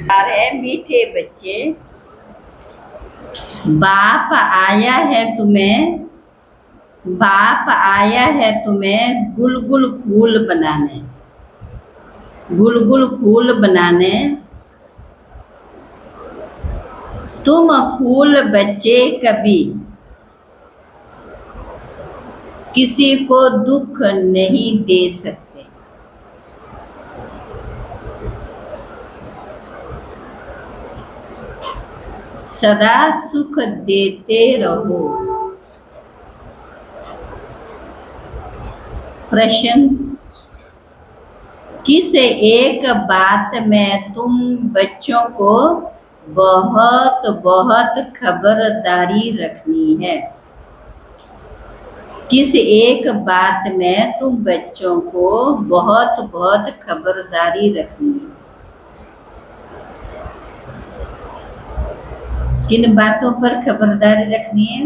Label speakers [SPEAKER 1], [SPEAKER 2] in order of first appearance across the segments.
[SPEAKER 1] सारे मीठे बच्चे, बाप आया है तुम्हें, बाप आया है तुम्हें गुलगुल फूल बनाने, गुलगुल फूल बनाने। तुम फूल बच्चे कभी किसी को दुख नहीं दे सकते, सदा सुख देते रहो। प्रश्न, किस एक बात में तुम बच्चों को बहुत बहुत खबरदारी रखनी है? किस एक बात में तुम बच्चों को बहुत बहुत खबरदारी रखनी है? किन बातों पर खबरदारी रखनी है?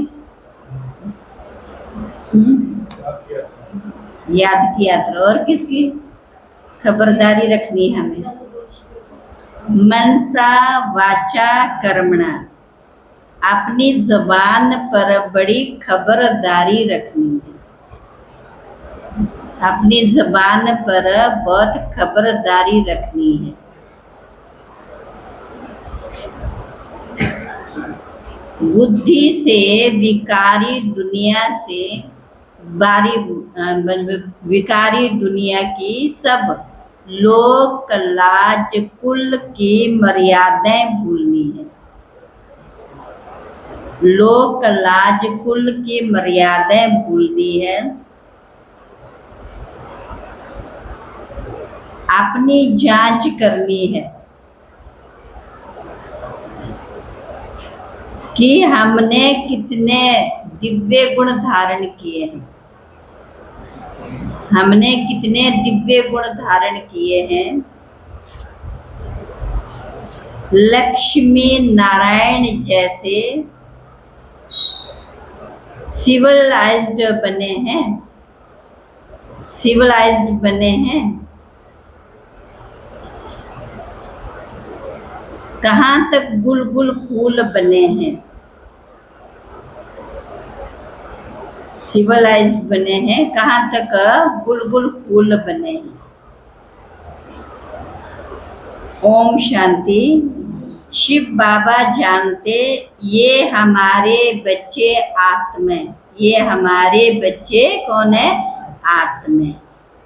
[SPEAKER 1] याद किया था। और किसकी खबरदारी रखनी है हमें? मनसा वाचा कर्मणा, अपनी जबान पर बड़ी खबरदारी रखनी है, अपनी जबान पर बहुत खबरदारी रखनी है। बुद्धि से विकारी दुनिया से विकारी दुनिया की सब लोक लाज कुल की मर्यादाएं भूलनी है, लोक लाज कुल की मर्यादाएं भूलनी है। अपनी जांच करनी है कि हमने कितने दिव्य गुण धारण किए हैं, हमने कितने दिव्य गुण धारण किए हैं। लक्ष्मी नारायण जैसे सिविलाइज्ड बने हैं, सिविलाइज्ड बने हैं। कहाँ तक गुलगुल फूल बने हैं, सिविलाइज्ड बने हैं, कहाँ तक गुलगुल फूल बने हैं। ओम शांति। शिव बाबा जानते ये हमारे बच्चे आत्मा, ये हमारे बच्चे कौन है? आत्मा।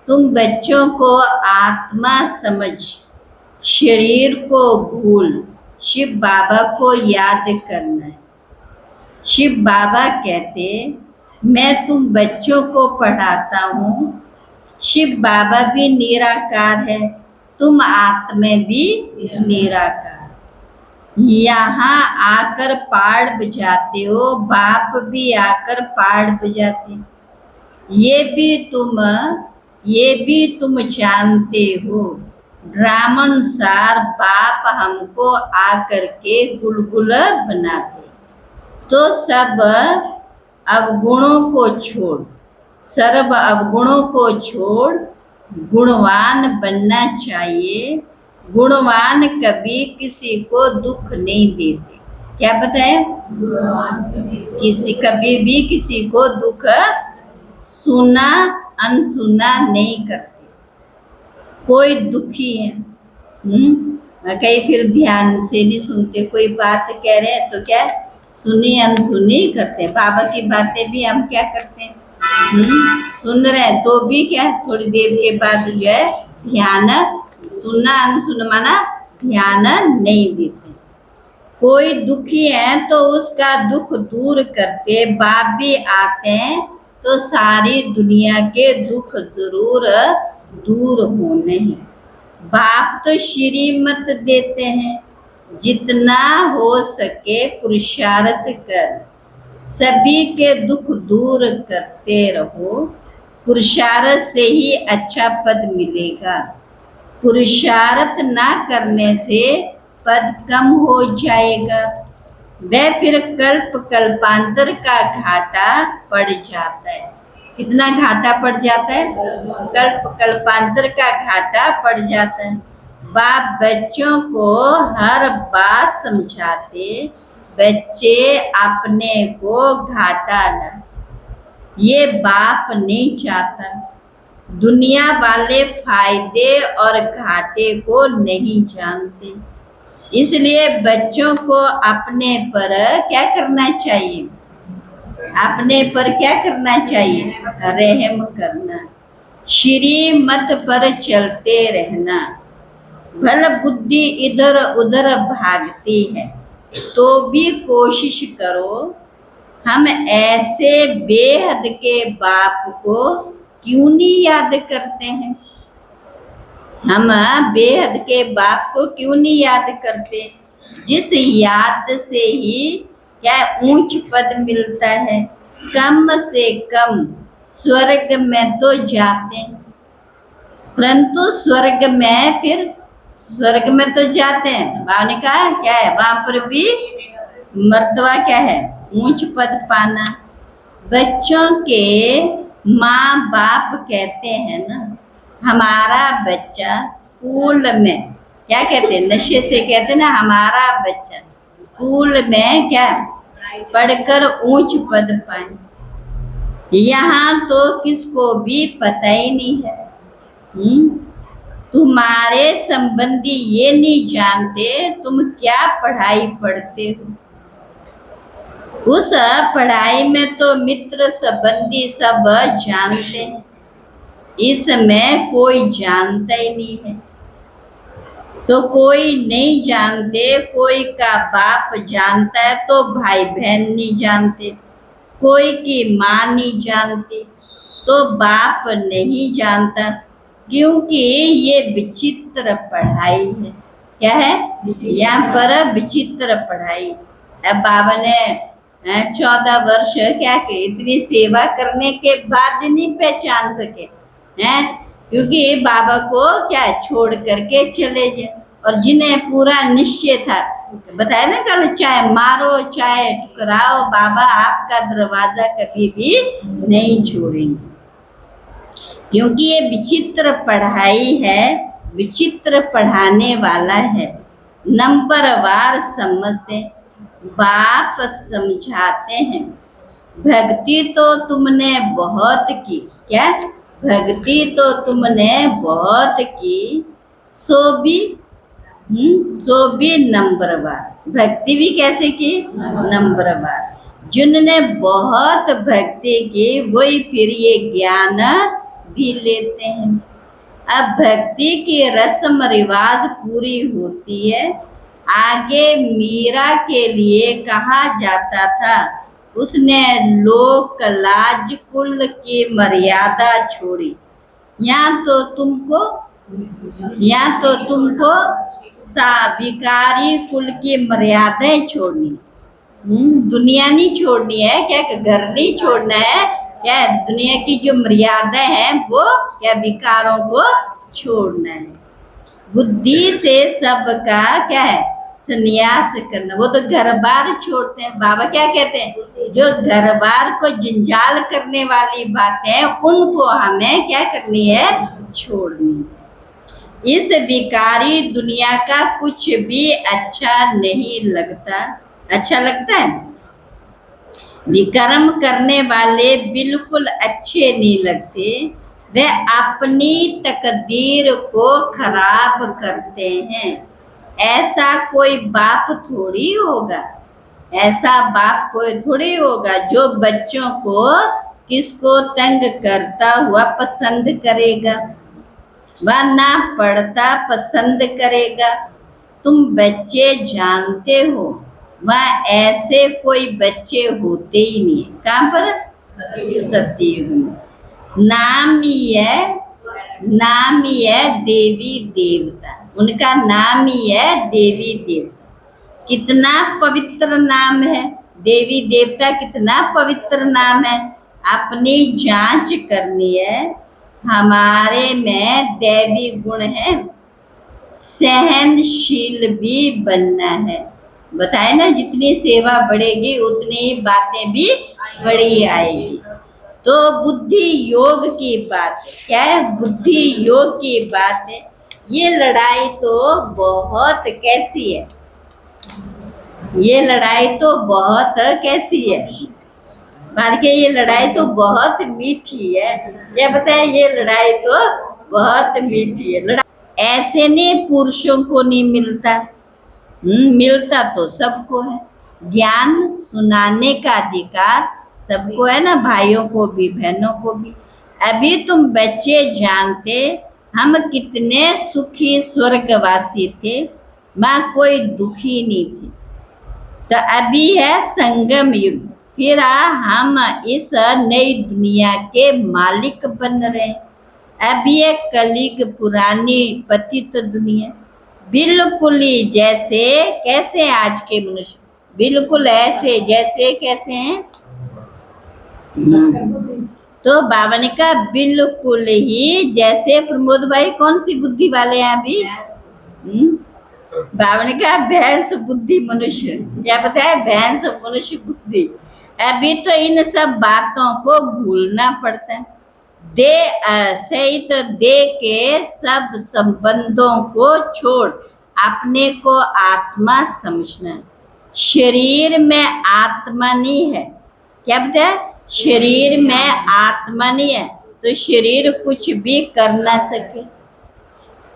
[SPEAKER 1] तुम बच्चों को आत्मा समझ, शरीर को भूल शिव बाबा को याद करना है। शिव बाबा कहते मैं तुम बच्चों को पढ़ाता हूँ, शिव बाबा भी निराकार है, तुम आत्मा भी निराकार। यहाँ आकर पाड़ बजाते हो, बाप भी आकर पाड़ बजाते, ये भी तुम जानते हो। ड्रामानुसार बाप हमको आकर के गुलगुल बनाते। तो सब अवगुणों को छोड़, सर्व अवगुणों को छोड़ गुणवान बनना चाहिए। गुणवान कभी किसी को दुख नहीं देते। क्या बताया? किसी कभी भी किसी को दुख सुना अनसुना नहीं करते। कोई दुखी है, कहीं फिर ध्यान से नहीं सुनते, कोई बात कह रहे हैं तो क्या सुनी अनसुनी करते हैं। बाबा की बातें भी हम क्या करते हैं, सुन रहे हैं तो भी क्या थोड़ी देर के बाद जो है ध्यान, सुनना अनसुना माना ध्यान नहीं देते। कोई दुखी है तो उसका दुख दूर करते। बाप भी आते हैं तो सारी दुनिया के दुख जरूर दूर होने हैं। बाप तो श्रीमत देते हैं, जितना हो सके पुरुषार्थ कर, सभी के दुख दूर करते रहो। पुरुषार्थ से ही अच्छा पद मिलेगा। पुरुषार्थ ना करने से पद कम हो जाएगा। वह फिर कल्प कल्पांतर का घाटा पड़ जाता है। कितना घाटा पड़ जाता है? कल्प कल्पांतर का घाटा पड़ जाता है। बाप बच्चों को हर बात समझाते, बच्चे अपने को घाटा न, ये बाप नहीं चाहता। दुनिया वाले फायदे और घाटे को नहीं जानते, इसलिए बच्चों को अपने पर क्या करना चाहिए? अपने पर क्या करना चाहिए? रहम करना, श्रीमत पर चलते रहना। भल बुद्धि इधर उधर भागती है तो भी कोशिश करो। हम ऐसे बेहद के बाप को क्यों नहीं याद करते हैं? हम बेहद के बाप को क्यों नहीं याद करते? जिस याद से ही क्या ऊंच पद मिलता है। कम से कम स्वर्ग में तो जाते, परंतु स्वर्ग में फिर स्वर्ग में तो जाते हैं, बाबा ने कहा क्या है वहां पर भी मर्तबा क्या है? ऊंच पद पाना। बच्चों के माँ बाप कहते हैं ना, हमारा बच्चा स्कूल में क्या कहते हैं? नशे से कहते हैं ना, हमारा बच्चा स्कूल में क्या पढ़कर ऊंच पद पाए। यहाँ तो किसको भी पता ही नहीं है। तुम्हारे संबंधी ये नहीं जानते तुम क्या पढ़ाई पढ़ते हो। उस पढ़ाई में तो मित्र संबंधी सब जानते हैं, इसमें कोई जानता ही नहीं है। तो कोई नहीं जानते, कोई का बाप जानता है तो भाई बहन नहीं जानते, कोई की माँ नहीं जानती तो बाप नहीं जानता, क्योंकि ये विचित्र पढ़ाई है। क्या है? यहाँ पर विचित्र पढ़ाई। अब बाबा ने 14 वर्ष क्या के इतनी सेवा करने के बाद नहीं पहचान सके हैं, क्योंकि बाबा को क्या छोड़ करके चले जाए। और जिन्हें पूरा निश्चय था, बताया ना कल, चाहे मारो चाहे टुकराओ, बाबा आपका दरवाजा कभी भी नहीं छोड़ेंगे। क्योंकि ये विचित्र पढ़ाई है, विचित्र पढ़ाने वाला है। नंबरवार समझते, बाप समझाते हैं। भक्ति तो तुमने बहुत की, क्या भक्ति तो तुमने बहुत की, सो भी नंबरवार। भक्ति भी कैसे की? नंबरवार। जिनने बहुत भक्ति की वही फिर ये ज्ञान भी लेते हैं। अब भक्ति की रस्म रिवाज पूरी होती है। आगे मीरा के लिए कहा जाता था, उसने लोक लाज कुल की मर्यादा छोड़ी। यहाँ तो तुमको भिखारी कुल की मर्यादाएं छोड़नी, दुनिया नहीं छोड़नी है, क्या घर नहीं छोड़ना है, क्या दुनिया की जो मर्यादा है वो क्या विकारों को छोड़ना है। बुद्धि से सबका क्या है, संन्यास करना। वो तो घर बार छोड़ते हैं। बाबा क्या कहते हैं, जो घर बार को जंजाल करने वाली बातें उनको हमें क्या करनी है, छोड़नी है। इस विकारी दुनिया का कुछ भी अच्छा नहीं लगता। अच्छा लगता है? विकर्म करने वाले बिल्कुल अच्छे नहीं लगते। वे अपनी तकदीर को खराब करते हैं। ऐसा कोई बाप थोड़ी होगा, ऐसा बाप कोई थोड़ी होगा जो बच्चों को किसको तंग करता हुआ पसंद करेगा, वह ना पढ़ता पसंद करेगा। तुम बच्चे जानते हो वह ऐसे कोई बच्चे होते ही नहीं। कहाँ पर? सतयुग में। नाम ही है, नाम ही है देवी देवता। उनका नाम ही है देवी देवता। कितना पवित्र नाम है देवी देवता, कितना पवित्र नाम है। अपनी जांच करनी है। हमारे में दैवी गुण है, सहनशील भी बनना है। बताए ना, जितनी सेवा बढ़ेगी उतनी बातें भी बड़ी आएगी। तो बुद्धि योग की बात है। क्या है? बुद्धि योग की बात है। ये लड़ाई तो बहुत कैसी है, ये लड़ाई तो बहुत कैसी है। मान के ये लड़ाई तो बहुत मीठी है। ये बताए, ये लड़ाई तो बहुत मीठी है। लड़ाई ऐसे ने पुरुषों को नहीं मिलता। मिलता तो सबको है। ज्ञान सुनाने का अधिकार सबको है ना, भाइयों को भी बहनों को भी। अभी तुम बच्चे जानते हम कितने सुखी स्वर्गवासी थे, माँ कोई दुखी नहीं थी। तो अभी है संगम युग, फिर हम इस नई दुनिया के मालिक बन रहे हैं। अभी ये कलिग पुरानी पतित दुनिया बिल्कुल ही जैसे, कैसे आज के मनुष्य बिल्कुल ऐसे जैसे कैसे हैं। तो बाबा ने कहा बिल्कुल ही जैसे। प्रमोद भाई कौन सी बुद्धि वाले हैं अभी? बाबा ने कहा भैंस बुद्धि मनुष्य। क्या बताया? भैंस मनुष्य बुद्धि। अभी तो इन सब बातों को भूलना पड़ता है। दे सहित दे के सब संबंधों को छोड़ अपने को आत्मा समझना। शरीर में आत्मा नहीं है। क्या बताया? शरीर में आत्मा नहीं है तो शरीर कुछ भी कर ना सके।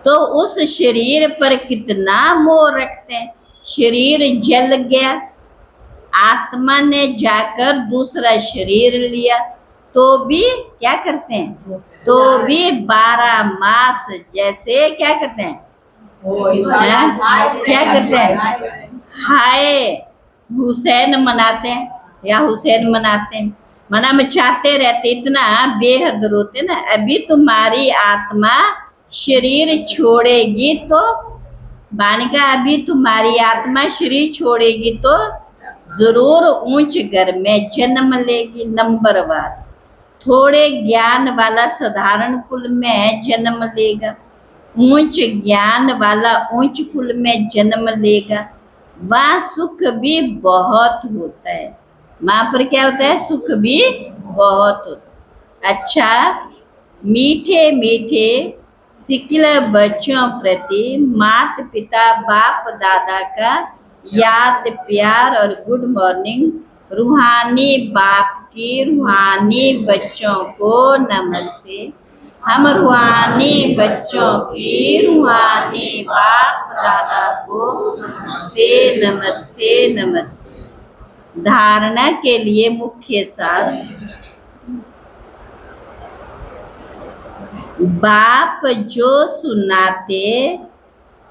[SPEAKER 1] तो उस शरीर पर कितना मोह रखते हैं। शरीर जल गया, आत्मा ने जाकर दूसरा शरीर लिया तो भी क्या करते हैं, तो भी 12 मास जैसे क्या करते हैं, क्या करते हैं, हाय हुसैन मनाते हैं या हुसैन मनाते हैं, मना में चाहते रहते, इतना बेहद रोते ना। अभी तुम्हारी आत्मा शरीर छोड़ेगी तो बानिका, अभी तुम्हारी आत्मा शरीर छोड़ेगी तो जरूर ऊंच घर में जन्म लेगी। नंबर 1, थोड़े ज्ञान वाला साधारण कुल में जन्म लेगा, ऊंच ज्ञान वाला ऊंच कुल में जन्म लेगा। वहाँ सुख भी बहुत होता है। वहाँ पर क्या होता है? सुख भी बहुत होता है। अच्छा, मीठे मीठे सिकिल बच्चों प्रति माता पिता बाप दादा का याद प्यार और गुड मॉर्निंग। रूहानी बाप की रूहानी बच्चों को नमस्ते। हम रूहानी बच्चों की रूहानी बाप दादा को नमस्ते नमस्ते नमस्ते। धारणा के लिए मुख्य सार। बाप जो सुनाते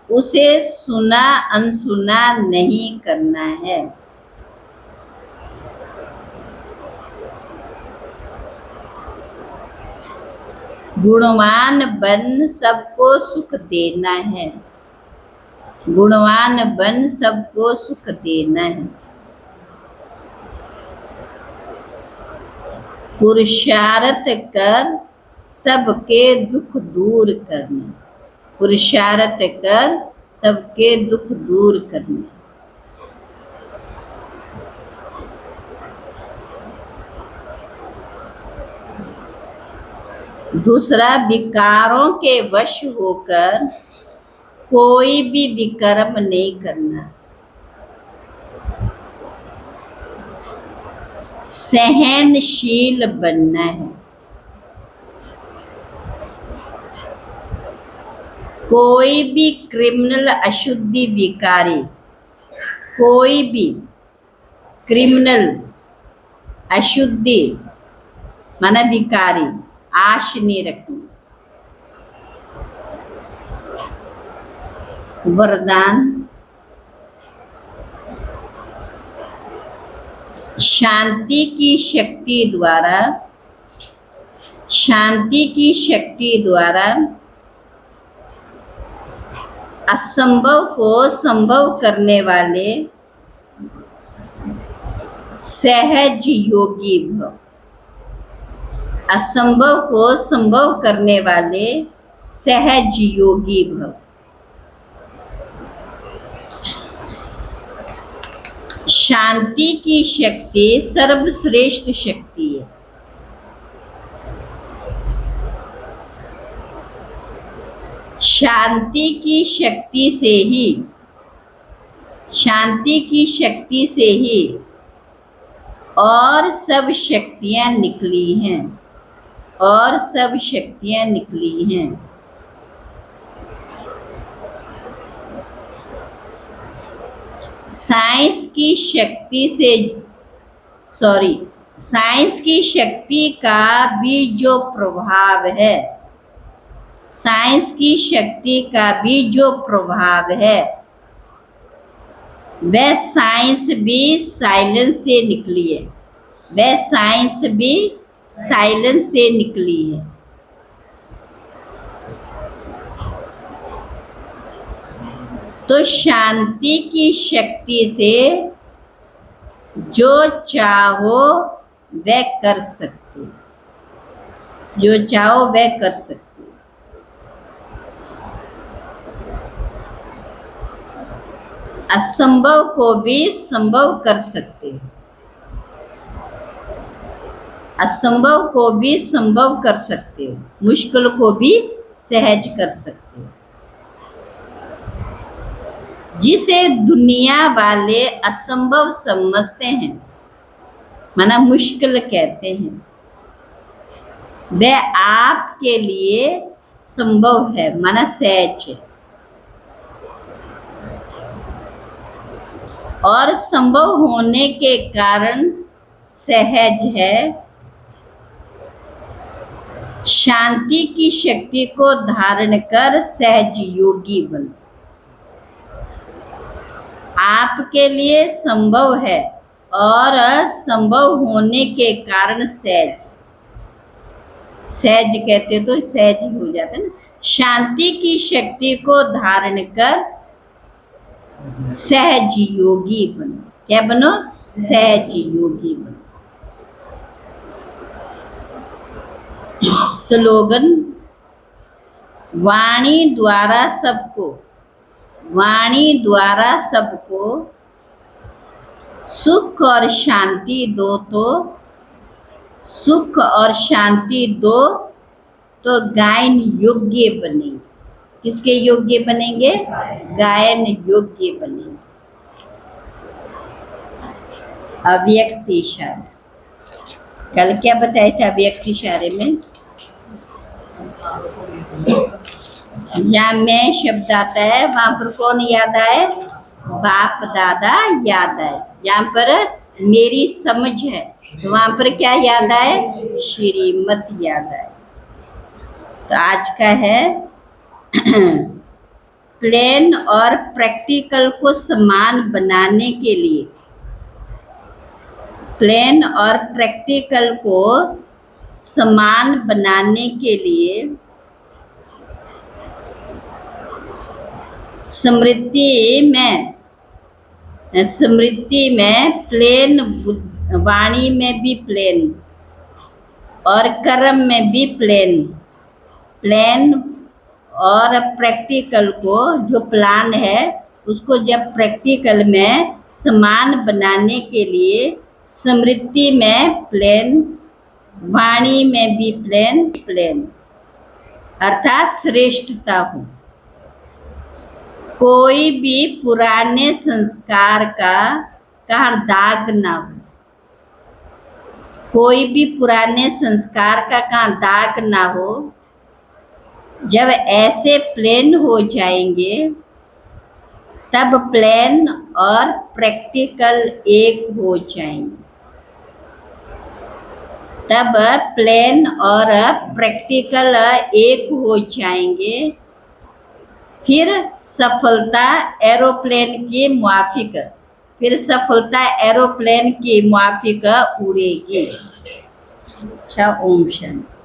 [SPEAKER 1] उसे सुना अनसुना नहीं करना है। गुणवान बन सबको सुख देना है। गुणवान बन सबको सुख देना है। पुरुषार्थ कर सबके दुख दूर करना। पुरुषार्थ कर सबके दुख दूर करने। दूसरा, विकारों के वश होकर कोई भी विकर्म नहीं करना। सहनशील बनना है। कोई भी क्रिमिनल अशुद्धि विकारी, कोई भी क्रिमिनल अशुद्धि माना विकारी आश नहीं रखनी। वरदान, शांति की शक्ति द्वारा, शांति की शक्ति द्वारा असंभव को संभव करने वाले सहज योगी भव। असंभव को संभव करने वाले सहज योगी भव। शांति की शक्ति सर्वश्रेष्ठ शक्ति है। शांति की शक्ति से ही, शांति की शक्ति से ही और सब शक्तियां निकली हैं, और सब शक्तियां निकली हैं। साइंस की शक्ति से, साइंस की शक्ति का भी जो प्रभाव है, साइंस की शक्ति का भी जो प्रभाव है, वह साइंस भी साइलेंस से निकली है। वह साइंस भी साइलेंस से निकली है। तो शांति की शक्ति से जो चाहो वह कर सकते हो, जो चाहो वह कर सकते हो। असंभव को भी संभव कर सकते हो, असंभव को भी संभव कर सकते हो, मुश्किल को भी सहज कर सकते हो। जिसे दुनिया वाले असंभव समझते हैं, माना मुश्किल कहते हैं, वह आपके लिए संभव है, माना सहज है। और संभव होने के कारण सहज है। शांति की शक्ति को धारण कर सहज योगी बनो। आपके लिए संभव है और संभव होने के कारण सहज, सहज कहते तो सहज ही हो जाता है ना। शांति की शक्ति को धारण कर सहज योगी बनो। क्या बनो? सहज योगी बनो। स्लोगन, वाणी द्वारा सबको, वाणी द्वारा सबको सुख और शांति दो, तो सुख और शांति दो तो गायन योग्य बनेंगे। किसके योग्य बनेंगे? गायन योग्य बनेंगे। अव्यक्त इशारा, कल क्या बताया था अव्यक्त इशारे में? जहाँ मैं शब्द आता है वहां पर कौन याद आए? बाप दादा याद आए। जहाँ पर मेरी समझ है तो वहां पर क्या याद आए? श्रीमत याद आए। तो आज का है प्लेन और प्रैक्टिकल को समान बनाने के लिए, प्लेन और प्रैक्टिकल को समान बनाने के लिए स्मृति में प्लेन, वाणी में भी प्लेन और कर्म में भी प्लेन, प्लेन और प्रैक्टिकल को, जो प्लान है उसको जब प्रैक्टिकल में समान बनाने के लिए स्मृति में प्लेन, वाणी में भी प्लेन अर्थात श्रेष्ठता हो। कोई भी पुराने संस्कार का दाग ना हो, कोई भी पुराने संस्कार का दाग ना हो। जब ऐसे प्लेन हो जाएंगे तब प्लेन और प्रैक्टिकल एक हो जाएंगे, तब प्लेन और प्रैक्टिकल एक हो जाएंगे। फिर सफलता एरोप्लेन की माफिक, फिर सफलता एरोप्लेन की माफिक उड़ेगी। अच्छा, ओम शांति।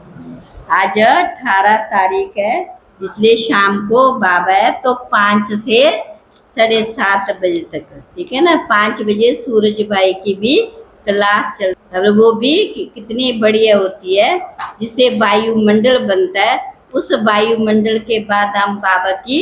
[SPEAKER 1] आज 18 तारीख है, इसलिए शाम को बाबा है तो 5 से 7:30 बजे तक, ठीक है ना। 5 बजे सूरज भाई की भी क्लास चल, वो भी कितनी बढ़िया होती है, जिससे वायुमंडल बनता है। उस वायुमंडल के बाद हम बाबा की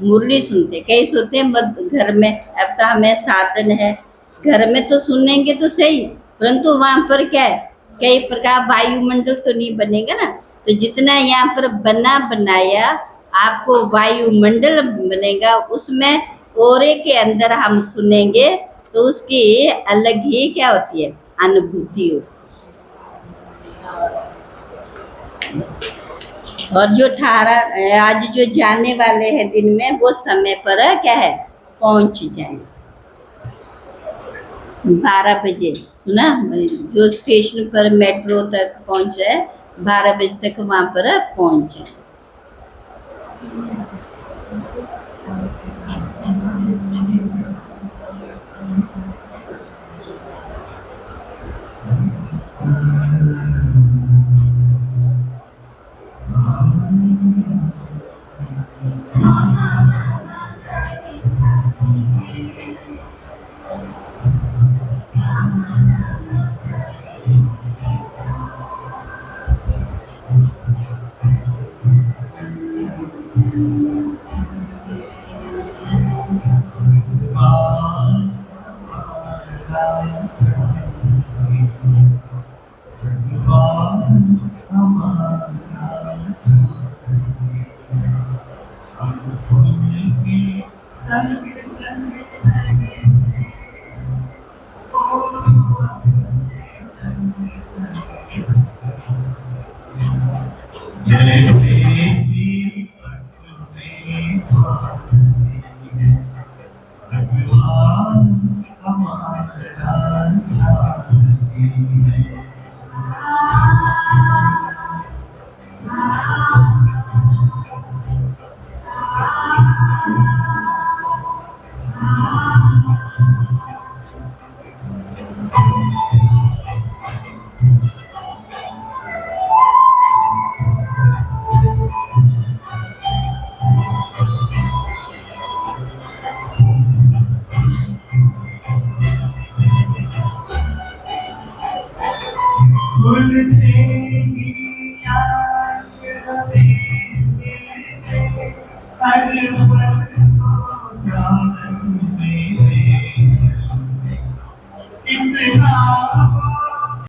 [SPEAKER 1] मुरली सुनते। कई सुनते हैं घर में, अब तो हमें साधन है, घर में तो सुनेंगे तो सही, परंतु वहां पर क्या है, कई प्रकार वायुमंडल तो नहीं बनेगा ना। तो जितना यहाँ पर बनाया आपको वायुमंडल बनेगा, उसमें ओरे के अंदर हम सुनेंगे तो उसकी अलग ही क्या होती है, अनुभूति होती है। और जो 18 आज जो जाने वाले हैं दिन में, वो समय पर क्या है, पहुंच जाए। 12 बजे सुना, जो स्टेशन पर मेट्रो तक पहुंचे 12 बजे तक वहां पर पहुंचे।